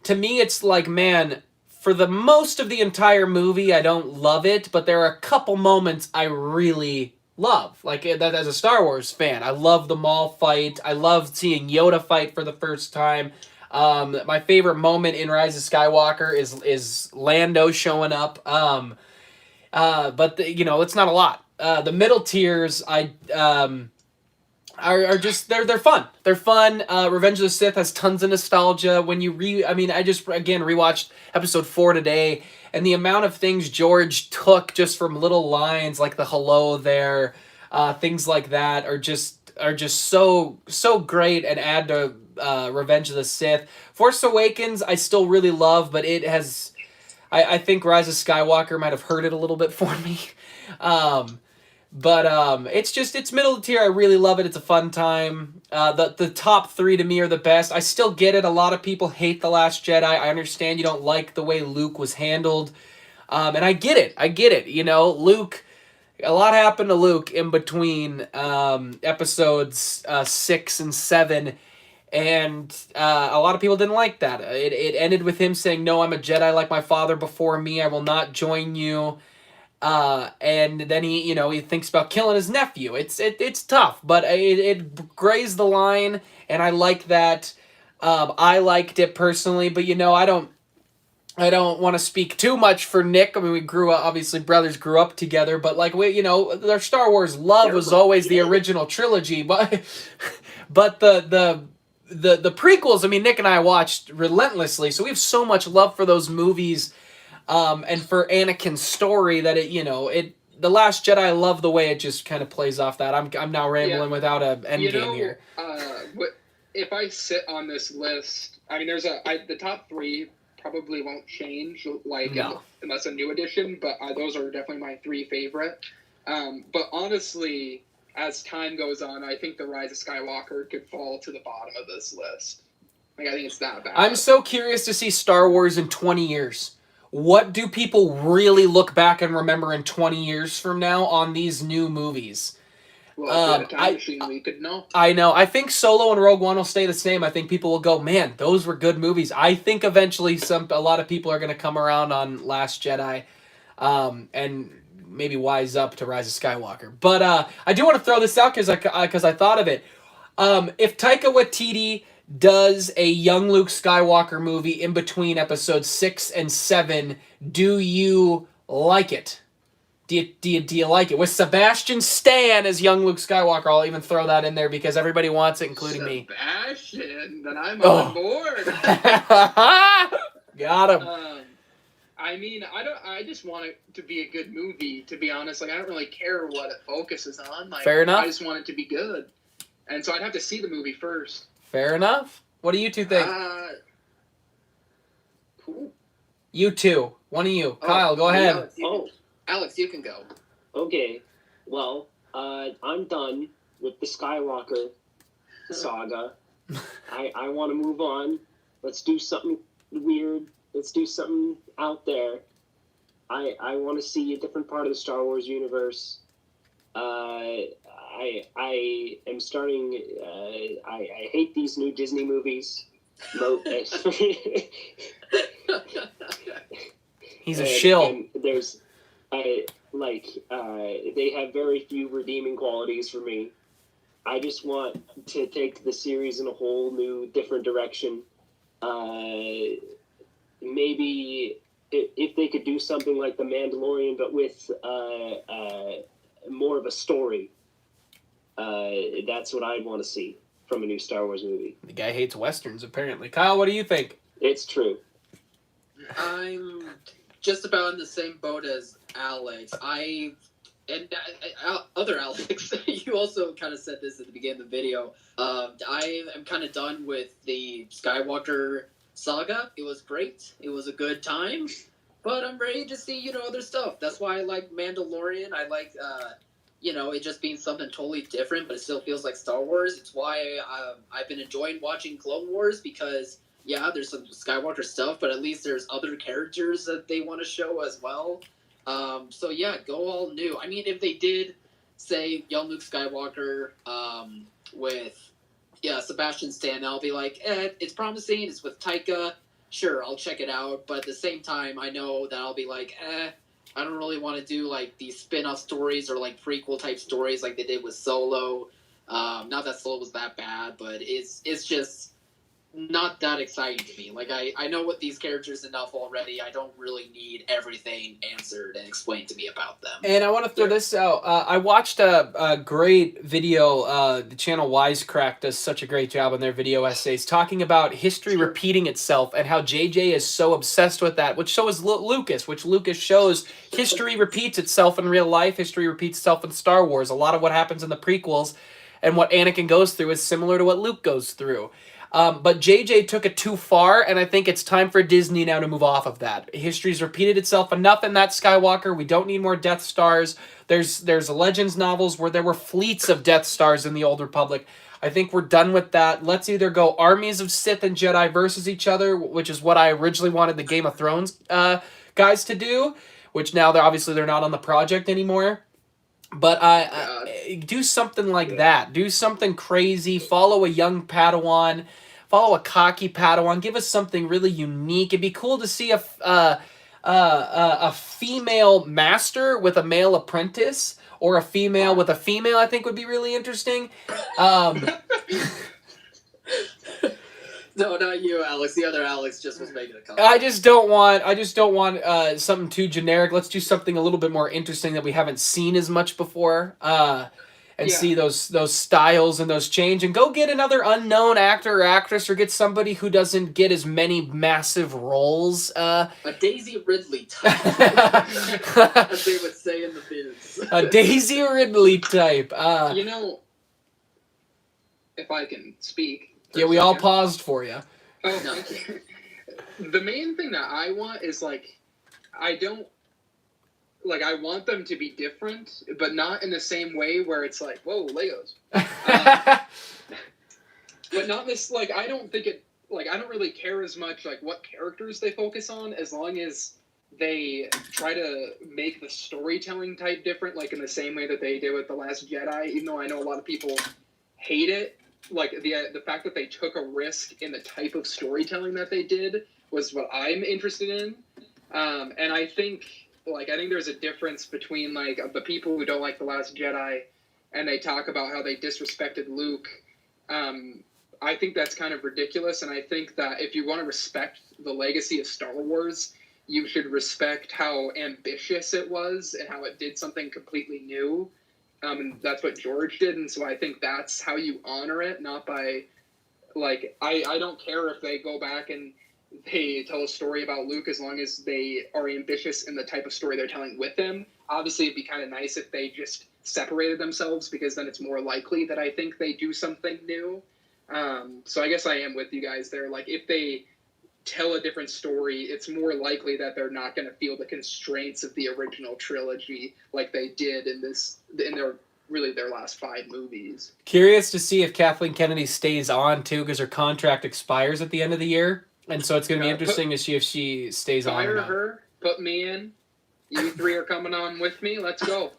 to me, it's like, man, for the most of the entire movie, I don't love it, but there are a couple moments I really love. Like, that as a Star Wars fan, I love the Maul fight. I love seeing Yoda fight for the first time. My favorite moment in Rise of Skywalker is Lando showing up. But it's not a lot. The middle tiers, I are just they're fun. They're fun. Revenge of the Sith has tons of nostalgia. When you I just again rewatched episode 4 today, and the amount of things George took just from little lines like the hello there, things like that are just so great and add to Revenge of the Sith. Force Awakens I still really love, but it has I think Rise of Skywalker might have hurt it a little bit for me. But it's middle of the tier. I really love it. It's a fun time. The top 3 to me are the best. I still get it. A lot of people hate The Last Jedi. I understand you don't like the way Luke was handled. And I get it. You know, Luke, a lot happened to Luke in between episodes 6 and 7. And a lot of people didn't like that. It ended with him saying, "No, I'm a Jedi like my father before me. I will not join you." And then he thinks about killing his nephew. It's tough, but it grazed the line, and I like that. I liked it personally, but I don't want to speak too much for Nick. I mean, we grew up, obviously brothers grew up together, but like their Star Wars love was always the original trilogy, but the prequels, I mean, Nick and I watched relentlessly, so we have so much love for those movies. And for Anakin's story that The Last Jedi, I love the way it just kind of plays off that. I'm now rambling without an end game here. If I sit on this list, I mean, the top 3 probably won't change, unless a new edition, but those are definitely my 3 favorite. But honestly, as time goes on, I think The Rise of Skywalker could fall to the bottom of this list. Like, I think it's that bad. I'm so curious to see Star Wars in 20 years. What do people really look back and remember in 20 years from now on these new movies? Well, if we had a time machine, we could know. I know. I think Solo and Rogue One will stay the same. I think people will go, man, those were good movies. I think eventually a lot of people are going to come around on Last Jedi and maybe wise up to Rise of Skywalker. But I do want to throw this out because I thought of it. If Taika Waititi does a young Luke Skywalker movie in between episodes 6 and 7, do you like it? Do you like it? With Sebastian Stan as young Luke Skywalker, I'll even throw that in there because everybody wants it, including me. Sebastian, then I'm on board. Got him. I mean, I just want it to be a good movie, to be honest. Like, I don't really care what it focuses on. Like, fair enough. I just want it to be good. And so I'd have to see the movie first. Fair enough. What do you two think? Cool. You two. One of you. Kyle, go ahead. Alex, you can go. Okay. Well, I'm done with the Skywalker saga. I want to move on. Let's do something weird. Let's do something out there. I want to see a different part of the Star Wars universe. I am starting. I hate these new Disney movies. He's a shill. And there's, they have very few redeeming qualities for me. I just want to take the series in a whole new, different direction. Maybe if they could do something like The Mandalorian, but with more of a story. That's what I'd want to see from a new Star Wars movie. The guy hates Westerns, apparently. Kyle, what do you think? It's true. I'm just about in the same boat as Alex. Other Alex, you also kind of said this at the beginning of the video. I am kind of done with the Skywalker saga. It was great. It was a good time. But I'm ready to see, other stuff. That's why I like Mandalorian. I like, it just being something totally different, but it still feels like Star Wars. It's why I've been enjoying watching Clone Wars because, there's some Skywalker stuff, but at least there's other characters that they want to show as well. Go all new. I mean, if they did say young Luke Skywalker with, Sebastian Stan, I'll be like, it's promising. It's with Taika. Sure, I'll check it out. But at the same time, I know that I'll be like, I don't really want to do like these spin-off stories or like prequel type stories like they did with Solo. Not that Solo was that bad, but it's just not that exciting to me. Like I know what these characters enough already. I don't really need everything answered and explained to me about them. And I want to throw this out. I watched a great video. The channel Wisecrack does such a great job on their video essays talking about history repeating itself and how JJ is so obsessed with that, which so is Lucas, which Lucas shows history repeats itself in real life. History repeats itself in Star Wars. A lot of what happens in the prequels and what Anakin goes through is similar to what Luke goes through. But JJ took it too far, and I think it's time for Disney now to move off of that. History's repeated itself enough in that Skywalker. We don't need more Death Stars. There's Legends novels where there were fleets of Death Stars in the Old Republic. I think we're done with that. Let's either go armies of Sith and Jedi versus each other, which is what I originally wanted the Game of Thrones guys to do, which now they're not on the project anymore. But do something like that. Do something crazy. Follow a young Padawan. Follow a cocky Padawan. Give us something really unique. It'd be cool to see a female master with a male apprentice, or a female with a female. I think would be really interesting. No, not you, Alex. The other Alex just was making a comment. I just don't want something too generic. Let's do something a little bit more interesting that we haven't seen as much before. And see those styles and those change, and go get another unknown actor or actress, or get somebody who doesn't get as many massive roles. A Daisy Ridley type, as they would say in the biz. A Daisy Ridley type. If I can speak. Yeah, we all paused for you. Oh, no. The main thing that I want is I want them to be different, but not in the same way where it's like, whoa, Legos. But not this, I don't think it, I don't really care as much, what characters they focus on, as long as they try to make the storytelling type different, in the same way that they did with The Last Jedi, even though I know a lot of people hate it. The fact that they took a risk in the type of storytelling that they did was what I'm interested in. And I think there's a difference between the people who don't like The Last Jedi and they talk about how they disrespected Luke. I think that's kind of ridiculous, and I think that if you want to respect the legacy of Star Wars, you should respect how ambitious it was and how it did something completely new. And that's what George did, and so I think that's how you honor it, not by I don't care if they go back and they tell a story about Luke as long as they are ambitious in the type of story they're telling with him. Obviously, it'd be kind of nice if they just separated themselves, because then it's more likely that I think they do something new. So I guess I am with you guys there. If they tell a different story, it's more likely that they're not going to feel the constraints of the original trilogy like they did in their last 5 movies. Curious to see if Kathleen Kennedy stays on too, because her contract expires at the end of the year. And so it's going to be interesting to see if she stays on or not. Fire her, put me in. You 3 are coming on with me. Let's go.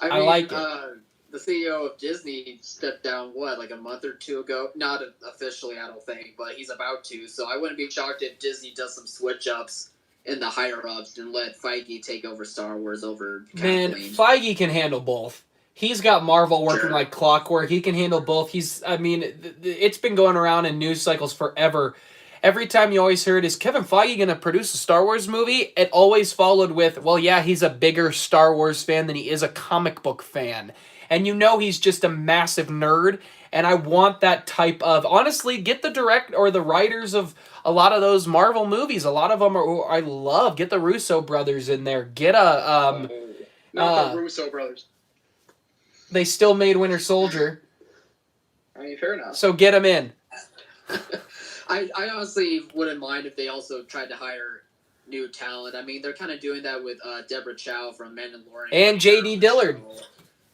I like it. The CEO of Disney stepped down, a month or 2 ago? Not officially, I don't think, but he's about to. So I wouldn't be shocked if Disney does some switch-ups in the higher-ups and let Feige take over Star Wars over Man, Kathleen. Feige can handle both. He's got Marvel working like clockwork. He can handle both. It's been going around in news cycles forever. Every time you always heard, is Kevin Feige going to produce a Star Wars movie? It always followed with, well, yeah, he's a bigger Star Wars fan than he is a comic book fan. And he's just a massive nerd. And I want that type of, honestly, get the the writers of a lot of those Marvel movies. A lot of them I love. Get the Russo brothers in there. Get Not the Russo brothers. They still made Winter Soldier. I mean, fair enough. So get them in. I honestly wouldn't mind if they also tried to hire new talent. I mean, they're kind of doing that with Deborah Chow from Mandalorian. And J.D. Dillard. So,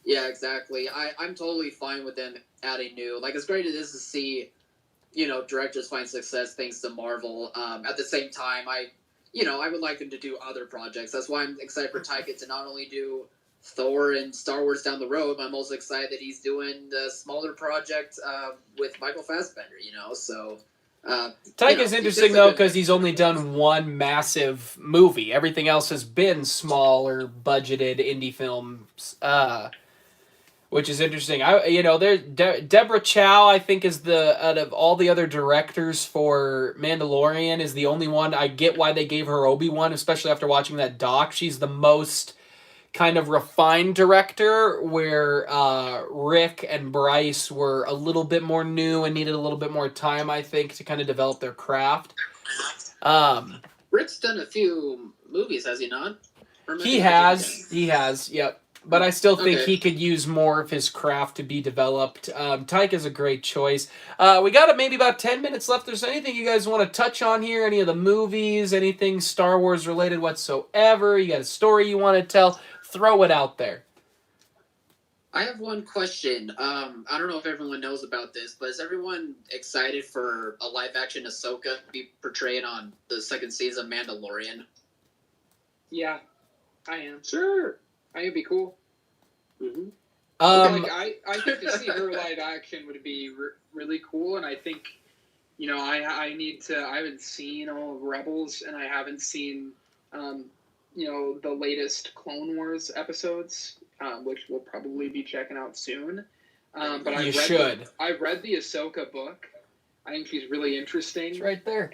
yeah, exactly. I'm totally fine with them adding new. As great as it is to see, directors find success thanks to Marvel. At the same time, I would like them to do other projects. That's why I'm excited for Taika to not only do Thor and Star Wars down the road, but I'm also excited that he's doing the smaller project with Michael Fassbender, so... Taika's interesting, though, because he's only done one massive movie. Everything else has been smaller, budgeted indie films, which is interesting. Deborah Chow, I think, is out of all the other directors for Mandalorian, is the only one. I get why they gave her Obi-Wan, especially after watching that doc. She's the most kind of refined director, where Rick and Bryce were a little bit more new and needed a little bit more time, I think, to kind of develop their craft. Rick's done a few movies, has he not? Or am I He thinking has, yep. But I still think Okay. he could use more of his craft to be developed. Taika's a great choice. We got maybe about 10 minutes left. Is there anything you guys want to touch on here? Any of the movies? Anything Star Wars related whatsoever? You got a story you want to tell? Throw it out there. I have one question. I don't know if everyone knows about this, but is everyone excited for a live-action Ahsoka to be portrayed on the second season of Mandalorian? Yeah, I am. Sure. I think it'd be cool. Mm-hmm. I think to see her live action would be really cool, and I think, I haven't seen all of Rebels, and I haven't seen, the latest Clone Wars episodes, which we'll probably be checking out soon. But I've read the Ahsoka book. I think she's really interesting. It's right there.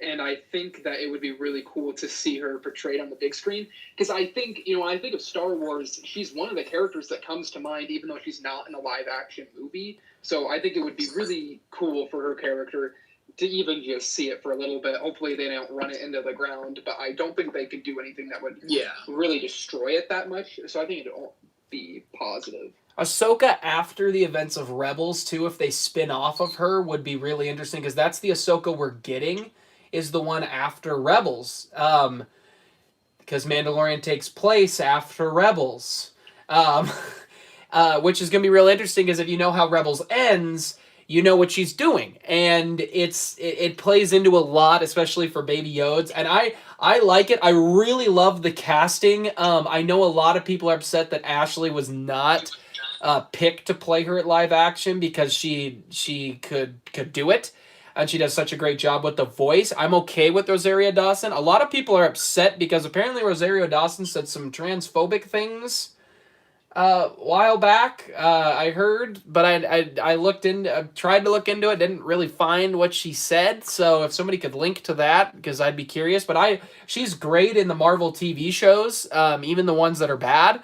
And I think that it would be really cool to see her portrayed on the big screen. Because I think of Star Wars, she's one of the characters that comes to mind, even though she's not in a live-action movie. So I think it would be really cool for her character to even just see it for a little bit. Hopefully they don't run it into the ground, but I don't think they could do anything that would really destroy it that much. So I think it'll be positive. Ahsoka after the events of Rebels, too, if they spin off of her, would be really interesting, because that's the Ahsoka we're getting, is the one after Rebels, because Mandalorian takes place after Rebels, which is going to be real interesting, because if you know how Rebels ends, you know what she's doing, and it plays into a lot, especially for Baby Yoda, and I like it. I really love the casting. I know a lot of people are upset that Ashley was not picked to play her at live action, because she could do it. And she does such a great job with the voice. I'm okay with Rosario Dawson. A lot of people are upset because apparently Rosario Dawson said some transphobic things a while back. I heard, but I tried to look into it, didn't really find what she said. So if somebody could link to that, because I'd be curious. But she's great in the Marvel TV shows, even the ones that are bad.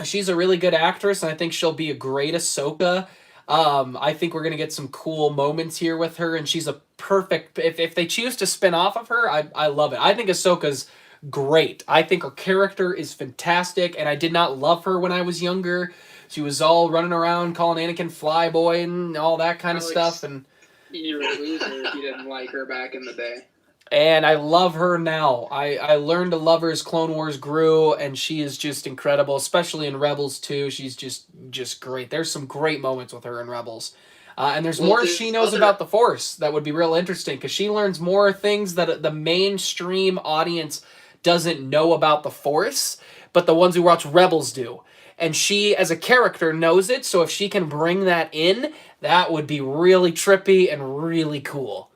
She's a really good actress, and I think she'll be a great Ahsoka. I think we're going to get some cool moments here with her, and she's a perfect... If they choose to spin off of her, I love it. I think Ahsoka's great. I think her character is fantastic, and I did not love her when I was younger. She was all running around calling Anakin Flyboy and all that kind of stuff. And you're a loser if you didn't like her back in the day. And I love her now. I learned to love her as Clone Wars grew, and she is just incredible, especially in Rebels too. She's just great. There's some great moments with her in Rebels. And there's more she knows about the Force that would be real interesting, because she learns more things that the mainstream audience doesn't know about the Force, but the ones who watch Rebels do. And she, as a character, knows it, so if she can bring that in, that would be really trippy and really cool.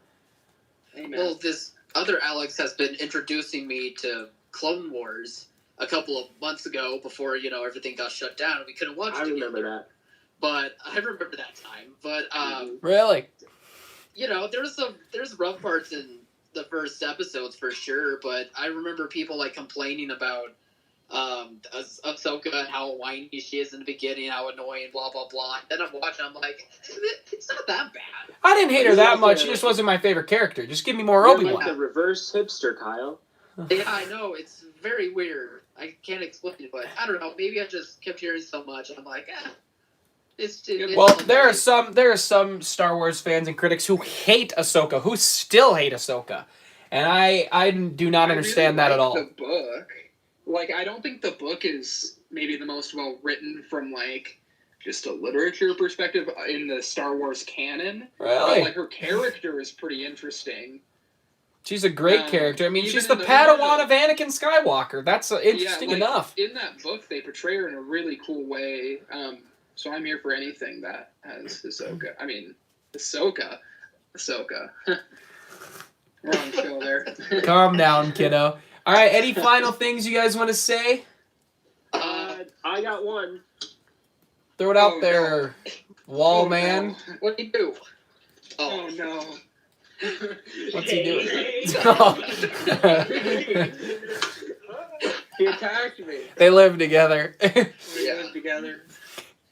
Amen. Well, this other Alex has been introducing me to Clone Wars a couple of months ago before, everything got shut down and we couldn't watch it. I remember that. But I remember that time. But Really? There's rough parts in the first episodes for sure, but I remember people complaining about Ahsoka and how whiny she is in the beginning, how annoying, blah blah blah. Then I'm watching, I'm like, it's not that bad. I didn't hate her that much. She just wasn't my favorite character. Just give me more You're Obi-Wan. like the reverse hipster, Kyle. Yeah, I know, it's very weird. I can't explain it, but I don't know. Maybe I just kept hearing so much. I'm like, it's Well, there are some Star Wars fans and critics who hate Ahsoka, who still hate Ahsoka, and I do not understand that at all. The book, I don't think the book is maybe the most well written from just a literature perspective in the Star Wars canon. Really? But her character is pretty interesting. She's a great character. I mean, even she's the in the- Padawan of Anakin Skywalker. That's interesting enough. In that book, they portray her in a really cool way. So I'm here for anything that has Ahsoka. I mean, Ahsoka. Wrong show there. Calm down, kiddo. All right, any final things you guys want to say? I got one. Throw it out Oh, there, Wall Oh, man. no. What do you do? Oh no. What's he doing? He attacked me. They live together. We live together.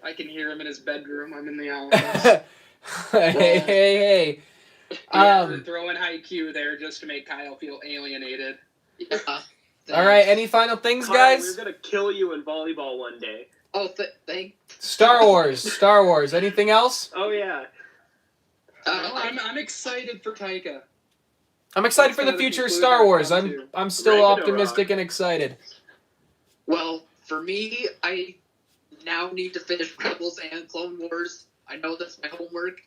I can hear him in his bedroom. I'm in the office. hey. Yeah, we're throwing IQ there just to make Kyle feel alienated. Yeah. All right. Any final things, Kyle, guys? we're gonna kill you in volleyball one day. Oh, thank. Star Wars. Anything else? Oh yeah. I'm excited for Taika. I'm excited That's for the kinda the future of conclusion Star I've Wars. come I'm to. I'm still Ragnarok. optimistic and excited. Well, for me, I now need to finish Rebels and Clone Wars. I know that's my homework,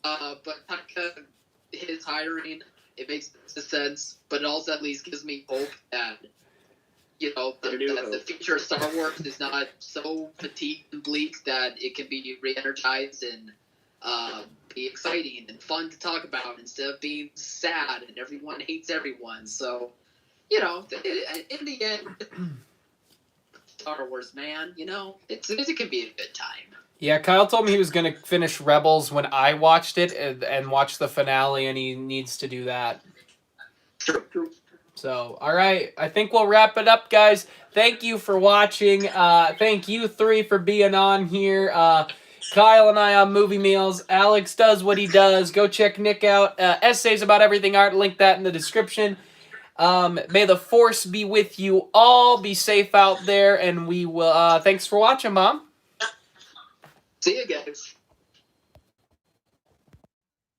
but Taika, his hiring, it makes sense, but it also at least gives me hope that, A new that the hope. future of Star Wars is not so fatigued and bleak that it can be re-energized and be exciting and fun to talk about instead of being sad and everyone hates everyone. So, in the end, Star Wars, man, it can be a good time. Yeah, Kyle told me he was gonna finish Rebels when I watched it and watch the finale, and he needs to do that. True. So, all right, I think we'll wrap it up, guys. Thank you for watching. Thank you three for being on here. Kyle and I on Movie Meals. Alex does what he does. Go check Nick out. Essays about everything art. Link that in the description. May the force be with you all. Be safe out there, and we will. Thanks for watching, Mom. See you guys.